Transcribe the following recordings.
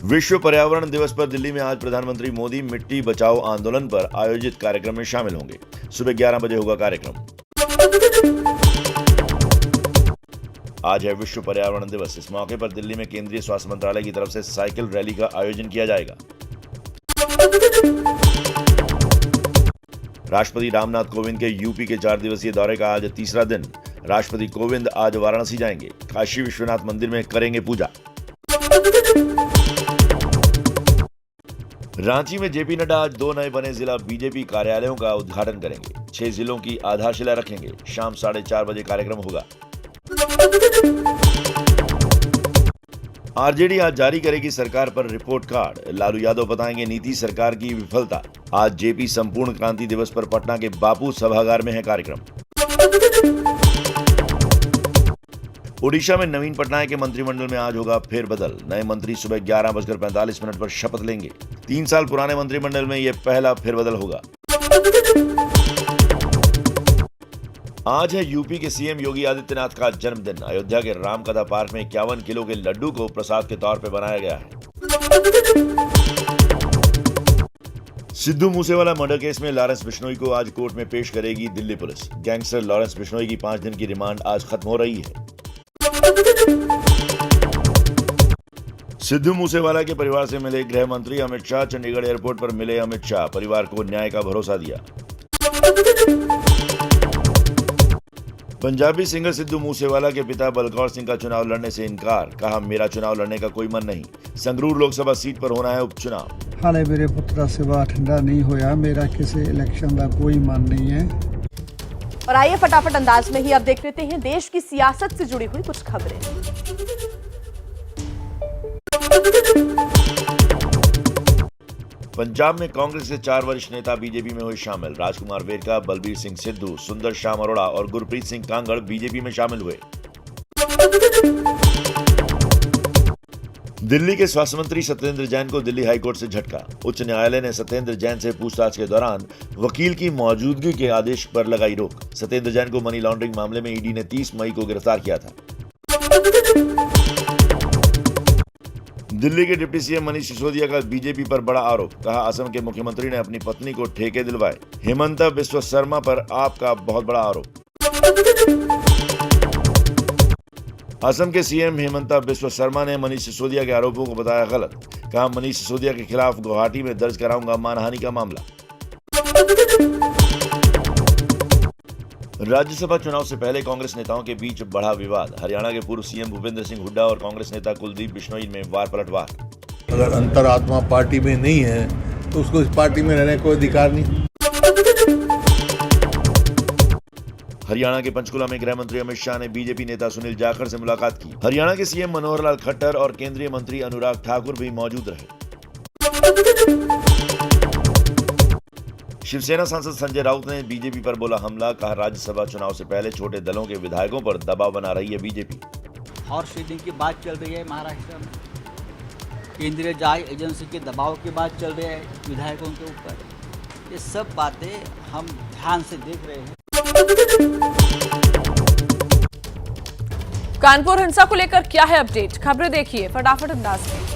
विश्व पर्यावरण दिवस पर दिल्ली में आज प्रधानमंत्री मोदी मिट्टी बचाओ आंदोलन पर आयोजित कार्यक्रम में शामिल होंगे। सुबह 11 बजे होगा कार्यक्रम। आज है विश्व पर्यावरण दिवस। इस मौके पर दिल्ली में केंद्रीय स्वास्थ्य मंत्रालय की तरफ से साइकिल रैली का आयोजन किया जाएगा। राष्ट्रपति रामनाथ कोविंद के यूपी के 4 दिवसीय दौरे का आज तीसरा दिन। राष्ट्रपति कोविंद आज वाराणसी जाएंगे। काशी विश्वनाथ मंदिर में करेंगे पूजा। रांची में जेपी नड्डा आज 2 नए बने जिला बीजेपी कार्यालयों का उद्घाटन करेंगे। 6 जिलों की आधारशिला रखेंगे। शाम 4:30 बजे कार्यक्रम होगा। आरजेडी आज जारी करेगी सरकार पर रिपोर्ट कार्ड। लालू यादव बताएंगे नीति सरकार की विफलता। आज जेपी संपूर्ण क्रांति दिवस पर पटना के बापू सभागार में है कार्यक्रम। ओडिशा में नवीन पटनायक के मंत्रिमंडल में आज होगा फेरबदल। नए मंत्री सुबह 11:45 पर शपथ लेंगे। 3 साल पुराने मंत्रिमंडल में यह पहला फेरबदल होगा। आज है यूपी के सीएम योगी आदित्यनाथ का जन्मदिन। अयोध्या के रामकथा पार्क में 51 किलो के लड्डू को प्रसाद के तौर पर बनाया गया है। सिद्धू मूसेवाला मर्डर केस में लॉरेंस बिश्नोई को आज कोर्ट में पेश करेगी Delhi police. Gangster Lawrence Bishnoi की 5 दिन की रिमांड आज खत्म हो रही है। सिद्धू मूसेवाला के परिवार से मिले गृह मंत्री अमित शाह। चंडीगढ़ एयरपोर्ट पर मिले अमित शाह। परिवार को न्याय का भरोसा दिया। पंजाबी सिंगर सिद्धू मूसेवाला के पिता बलकौर सिंह का चुनाव लड़ने से इनकार। कहा, मेरा चुनाव लड़ने का कोई मन नहीं। संगरूर लोकसभा सीट पर होना है उपचुनाव। हाले मेरे पुत्र का सिवा ठंडा नहीं होया। मेरा किसी इलेक्शन का कोई मन नहीं है। और आइए फटाफट अंदाज में ही अब देख लेते हैं देश की सियासत से जुड़ी हुई कुछ खबरें। पंजाब में कांग्रेस के 4 वरिष्ठ नेता बीजेपी में हुए शामिल। राजकुमार वेरका, बलबीर सिंह सिद्धू, सुंदर श्याम अरोड़ा और गुरप्रीत सिंह कांगड़ बीजेपी में शामिल हुए। दिल्ली के स्वास्थ्य मंत्री सत्येंद्र जैन को दिल्ली हाईकोर्ट से झटका। उच्च न्यायालय ने सत्येंद्र जैन से पूछताछ के दौरान वकील की मौजूदगी के आदेश पर लगाई रोक। सत्येंद्र जैन को मनी लॉन्ड्रिंग मामले में ईडी ने 30 मई को गिरफ्तार किया था। दिल्ली के डिप्टी सीएम मनीष सिसोदिया का बीजेपी पर बड़ा आरोप। कहा, असम के मुख्यमंत्री ने अपनी पत्नी को ठेके दिलवाए। हेमंता बिस्वा शर्मा पर आपका बहुत बड़ा आरोप। असम के सीएम हेमंता बिस्वा शर्मा ने मनीष सिसोदिया के आरोपों को बताया गलत। कहा, मनीष सिसोदिया के खिलाफ गुवाहाटी में दर्ज कराऊंगा मानहानि का मामला। राज्यसभा चुनाव से पहले कांग्रेस नेताओं के बीच बढ़ा विवाद। हरियाणा के पूर्व सीएम भूपेंद्र सिंह हुड्डा और कांग्रेस नेता कुलदीप बिश्नोई में वार पलटवार। अगर अंतरात्मा पार्टी में नहीं है तो उसको इस पार्टी में रहने का कोई अधिकार नहीं। हरियाणा के पंचकुला में गृह मंत्री अमित शाह ने बीजेपी नेता सुनील जाखड़ से मुलाकात की। हरियाणा के सीएम मनोहर लाल खट्टर और केंद्रीय मंत्री अनुराग ठाकुर भी मौजूद रहे। शिवसेना सांसद संजय राउत ने बीजेपी पर बोला हमला। कहा, राज्यसभा चुनाव से पहले छोटे दलों के विधायकों पर दबाव बना रही है बीजेपी। हॉर्स ट्रेडिंग की बात चल रही है महाराष्ट्र में। केंद्रीय जांच एजेंसी के दबाव की बात चल रही है विधायकों के ऊपर। ये सब बातें हम ध्यान से देख रहे हैं। कानपुर हिंसा को लेकर क्या है अपडेट? खबरें देखिए फटाफट अंदाज में।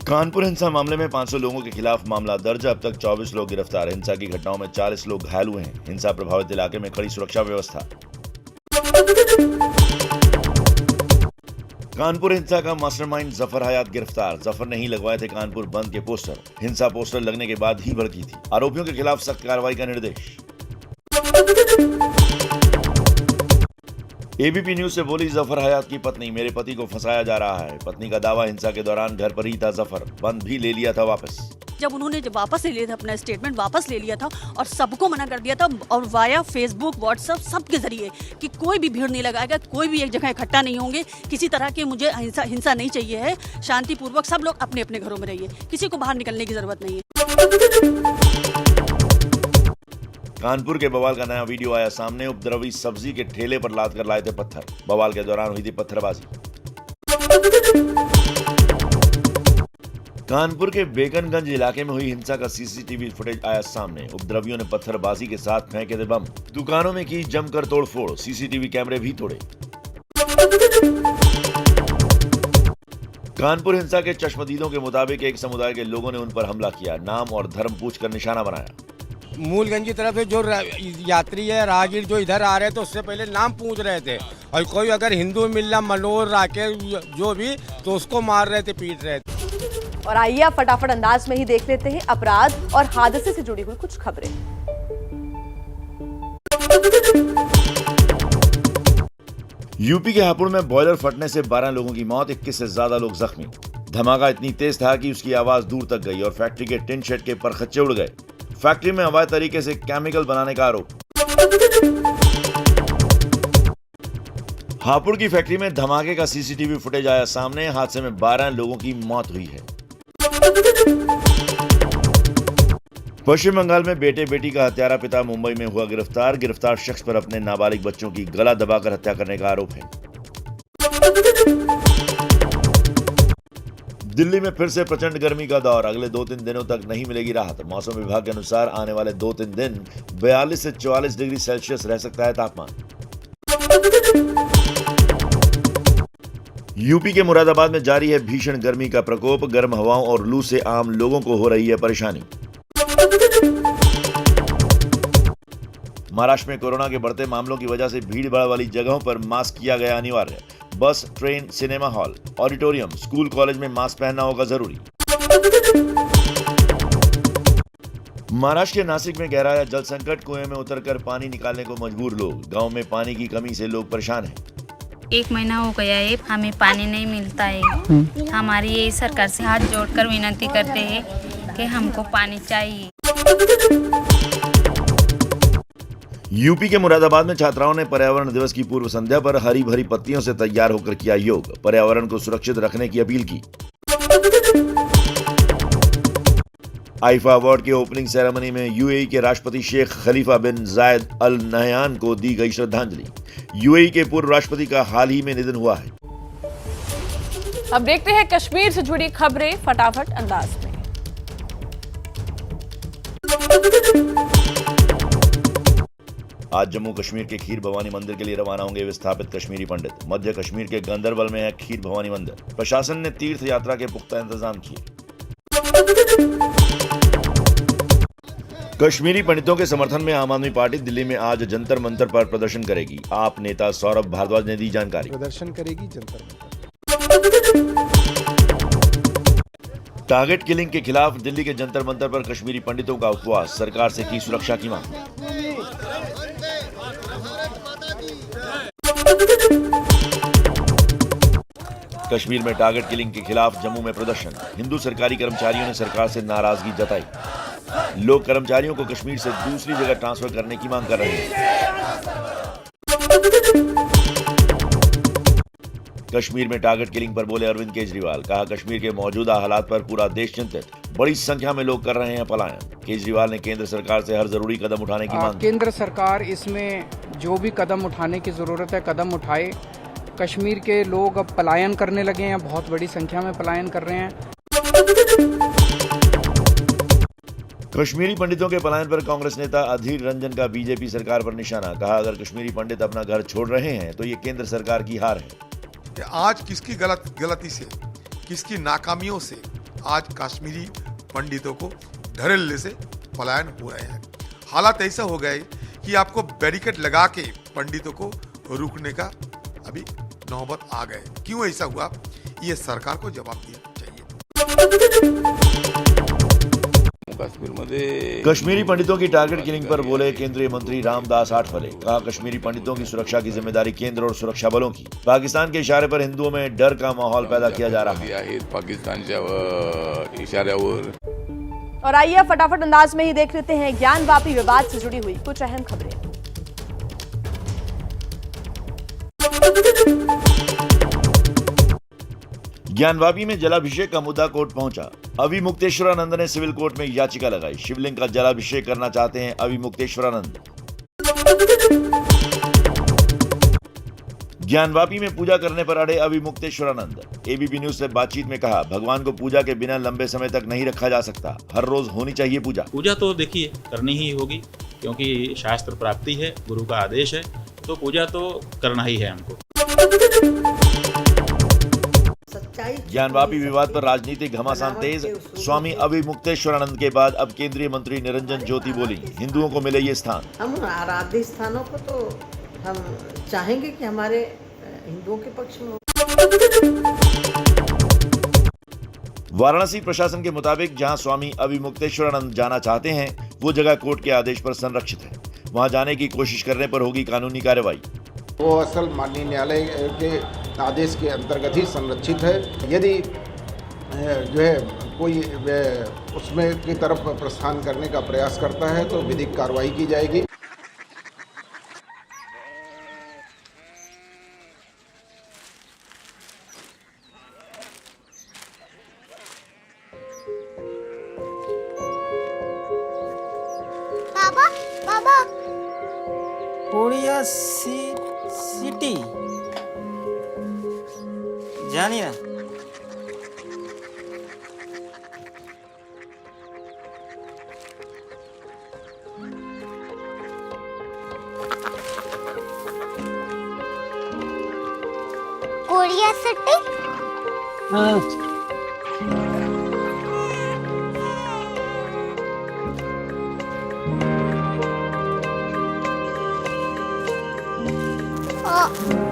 कानपुर हिंसा मामले में 500 लोगों के खिलाफ मामला दर्ज। अब तक 24 लोग गिरफ्तार। हिंसा की घटनाओं में 40 लोग घायल हुए हैं। हिंसा प्रभावित इलाके में कड़ी सुरक्षा व्यवस्था। कानपुर हिंसा का मास्टरमाइंड जफर हयात गिरफ्तार। जफर ने ही लगवाए थे कानपुर बंद के पोस्टर। हिंसा पोस्टर लगने के बाद ही भड़की थी। आरोपियों के खिलाफ सख्त कार्रवाई का निर्देश। एबीपी न्यूज से बोली जफर हयात की पत्नी, मेरे पति को फंसाया जा रहा है। पत्नी का दावा, हिंसा के दौरान घर पर ही था जफर। बंद भी ले लिया था वापस। जब उन्होंने वापस ले लिया था, अपना स्टेटमेंट वापस ले लिया था और सबको मना कर दिया था, और वाया फेसबुक व्हाट्सएप सबके जरिए कि कोई भी भीड़ नहीं लगाएगा, कोई भी एक जगह इकट्ठा नहीं होंगे, किसी तरह की मुझे हिंसा नहीं चाहिए है, शांतिपूर्वक सब लोग अपने अपने घरों में रहिए, किसी को बाहर निकलने की जरूरत नहीं है। कानपुर के बवाल का नया वीडियो आया सामने। उपद्रवी सब्जी के ठेले पर लाद कर लाए थे पत्थर। बवाल के दौरान हुई थी पत्थरबाजी। कानपुर के बेकनगंज इलाके में हुई हिंसा का सीसीटीवी फुटेज आया सामने। उपद्रवियों ने पत्थरबाजी के साथ फेंके थे बम, दुकानों में की जमकर तोड़फोड़, सीसीटीवी कैमरे भी तोड़े। कानपुर हिंसा के चश्मदीदों के मुताबिक एक समुदाय के लोगों ने उन पर हमला किया, नाम और धर्म पूछकर निशाना बनाया। मूलगंज की तरफ से जो यात्री है, राहगीर जो इधर आ रहे थे, उससे पहले नाम पूछ रहे थे और कोई अगर हिंदू मिल्ला मनोहर राकेश जो भी, तो उसको मार रहे थे, पीट रहे थे। और आइए आप फटाफट अंदाज में ही देख लेते हैं अपराध और हादसे से जुड़ी हुई कुछ खबरें। यूपी के हापुड़ में बॉयलर फटने से 12 लोगों की मौत, 21 से ज्यादा लोग जख्मी। धमाका इतनी तेज था कि उसकी आवाज दूर तक गई और फैक्ट्री के टिन शेड के परखच्चे उड़ गए। फैक्ट्री में अवैध तरीके से केमिकल बनाने का आरोप। हापुड़ की फैक्ट्री में धमाके का सीसीटीवी फुटेज आया सामने। हादसे में 12 लोगों की मौत हुई है। पश्चिम बंगाल में बेटे बेटी का हत्यारा पिता मुंबई में हुआ गिरफ्तार। गिरफ्तार शख्स पर अपने नाबालिग बच्चों की गला दबाकर हत्या करने का आरोप है। दिल्ली में फिर से प्रचंड गर्मी का दौर, अगले 2-3 दिनों तक नहीं मिलेगी राहत। मौसम विभाग के अनुसार आने वाले 2-3 दिन 42 से 44 डिग्री सेल्सियस रह सकता है तापमान। यूपी के मुरादाबाद में जारी है भीषण गर्मी का प्रकोप। गर्म हवाओं और लू से आम लोगों को हो रही है परेशानी। महाराष्ट्र में कोरोना के बढ़ते मामलों की वजह से भीड़-भाड़ वाली जगहों पर मास्क किया गया अनिवार्य। बस, train, cinema hall, auditorium, school, college में मास्क पहनना होगा जरूरी। महाराष्ट्र के नासिक में गहराया जल संकट, कुएं में उतरकर पानी निकालने को मजबूर लोग। गांव में पानी की कमी से लोग परेशान हैं। 1 महीना हो गया है, हमें पानी नहीं मिलता है। हमारी यही सरकार से हाथ जोड़कर विनती करते हैं कि हमको पानी चाहिए। यूपी के मुरादाबाद में छात्राओं ने पर्यावरण दिवस की पूर्व संध्या पर हरी भरी पत्तियों से तैयार होकर किया योग। पर्यावरण को सुरक्षित रखने की अपील की। आईफा अवार्ड के ओपनिंग सेरेमनी में यूएई के राष्ट्रपति शेख खलीफा बिन जायद अल नहयान को दी गई श्रद्धांजलि। यूएई के पूर्व राष्ट्रपति का हाल ही में निधन हुआ है। अब देखते हैं कश्मीर से जुड़ी खबरें फटाफट अंदाज में। आज जम्मू कश्मीर के खीर भवानी मंदिर के लिए रवाना होंगे विस्थापित कश्मीरी पंडित। मध्य कश्मीर के गंदरबल में है खीर भवानी मंदिर। प्रशासन ने तीर्थ यात्रा के पुख्ता इंतजाम किए। कश्मीरी पंडितों के समर्थन में आम आदमी पार्टी दिल्ली में आज जंतर मंतर पर प्रदर्शन करेगी। आप नेता सौरभ भारद्वाज ने दी जानकारी। प्रदर्शन करेगी जंतर मंतर। टारगेट किलिंग के खिलाफ दिल्ली के जंतर मंतर पर कश्मीरी पंडितों का उपवास। सरकार से की सुरक्षा की मांग। कश्मीर में टारगेट किलिंग के खिलाफ जम्मू में प्रदर्शन। हिंदू सरकारी कर्मचारियों ने सरकार से नाराजगी जताई। लोग कर्मचारियों को कश्मीर से दूसरी जगह ट्रांसफर करने की मांग कर रहे हैं। कश्मीर में टारगेट किलिंग पर बोले अरविंद केजरीवाल। कहा कश्मीर के मौजूदा हालात पर पूरा देश चिंतित। बड़ी संख्या में लोग कर रहे हैं पलायन। केजरीवाल ने केंद्र सरकार से हर जरूरी कदम उठाने की मांग की। केंद्र सरकार इसमें जो भी कदम उठाने की जरूरत है कदम उठाए। कश्मीर के लोग अब पलायन करने लगे हैं, बहुत बड़ी संख्या में पलायन कर रहे हैं। कश्मीरी पंडितों के पलायन पर कांग्रेस नेता अधीर रंजन का बीजेपी सरकार पर निशाना। कहा अगर कश्मीरी पंडित अपना घर छोड़ रहे हैं तो ये केंद्र सरकार की हार है। आज किसकी गलती से, किसकी नाकामियों से आज कश्मीरी पंडितों को धड़ल्ले से पलायन हो रहे हैं। हालात ऐसा हो गए कि आपको बैरिकेड लगा के पंडितों को रोकने का अभी नौबत आ गए। क्यों ऐसा हुआ, ये सरकार को जवाब देना चाहिए। कश्मीरी पंडितों की टारगेट किलिंग पर बोले केंद्रीय मंत्री रामदास आठवले। कहा कश्मीरी पंडितों की सुरक्षा की जिम्मेदारी केंद्र और सुरक्षा बलों की। पाकिस्तान के इशारे पर हिंदुओं में डर का माहौल पैदा किया जा रहा है। पाकिस्तानच्या इशाऱ्यावर। और आइए फटाफट अंदाज में ही देख लेते हैं ज्ञानवापी विवाद से जुड़ी हुई कुछ अहम खबरें। ज्ञानवापी में जलाभिषेक का मुद्दा कोर्ट पहुंचा। अवि मुक्तेश्वरानंद ने सिविल कोर्ट में याचिका लगाई। शिवलिंग का जलाभिषेक करना चाहते हैं अवि मुक्तेश्वरानंद। ज्ञानवापी में पूजा करने पर अड़े अविमुक्तेश्वरानंद। एबीपी न्यूज से बातचीत में कहा, भगवान को पूजा के बिना लंबे समय तक नहीं रखा जा सकता, हर रोज होनी चाहिए पूजा। पूजा तो देखिए करनी ही होगी, क्योंकि शास्त्र प्राप्ति है, गुरु का आदेश है, तो पूजा तो करना ही है हमको। ज्ञानवापी विवाद पर राजनीतिक घमासान तेज। स्वामी अविमुक्तेश्वरानंद के बाद अब केंद्रीय मंत्री निरंजन ज्योति बोली, हिंदुओं को मिले ये स्थान। हम आराध्य स्थानों को तो हम चाहेंगे कि हमारे हिंदुओं के पक्ष में हो। वाराणसी प्रशासन के मुताबिक जहां स्वामी अविमुक्तेश्वरानंद जाना चाहते हैं, वो जगह कोर्ट के आदेश पर संरक्षित है। वहां जाने की कोशिश करने पर होगी कानूनी कार्रवाई। वो असल माननीय न्यायालय के आदेश के अंतर्गत ही संरक्षित है। यदि जो है कोई उसमें की तरफ प्रस्थान करने का प्रयास करता है तो विधिक कार्रवाई की जाएगी। बाबा बाबा कोरिया सिटी जानी ना। कोरिया सिटी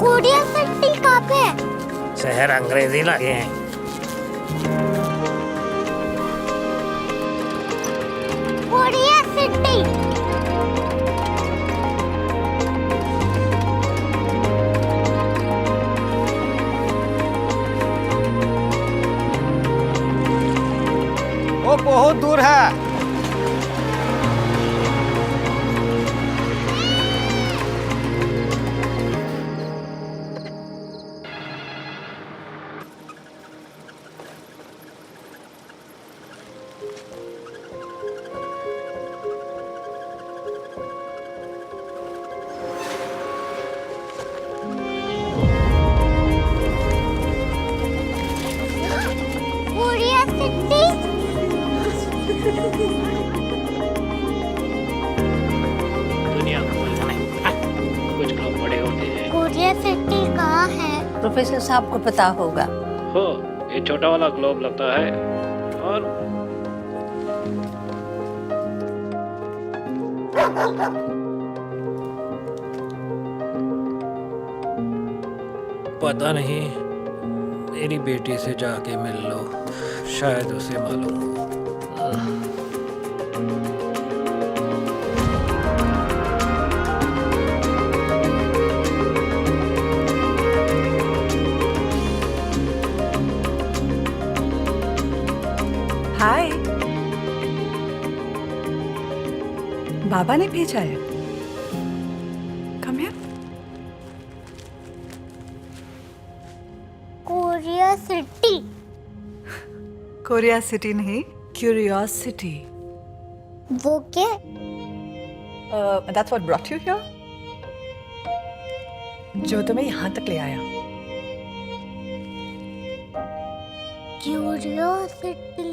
कोरिया सिटी कहाँ पे है? शहर अंग्रेजी लगे हैं। कोरिया सिटी वो बहुत दूर है। कोरिया सिटी दुनिया को बोलना नहीं, कुछ लोग बड़े होते हैं। कोरिया सिटी कहाँ है? प्रोफेसर साहब को पता होगा। हो, ये छोटा वाला ग्लोब लगता है और पता नहीं, मेरी बेटी से जाके मिल लो, शायद उसे मालूम हो। हाय, बाबा ने भेजा है। Come here. Korea city Korea city नहीं, क्यूरियोसिटी। वो क्या? That's what brought you here? जो तुम्हें यहाँ तक ले आया। क्यूरियोसिटी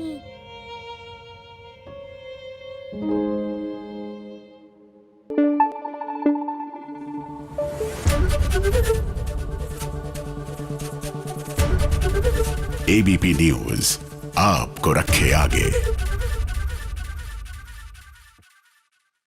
एबीपी न्यूज आपको रखे आगे।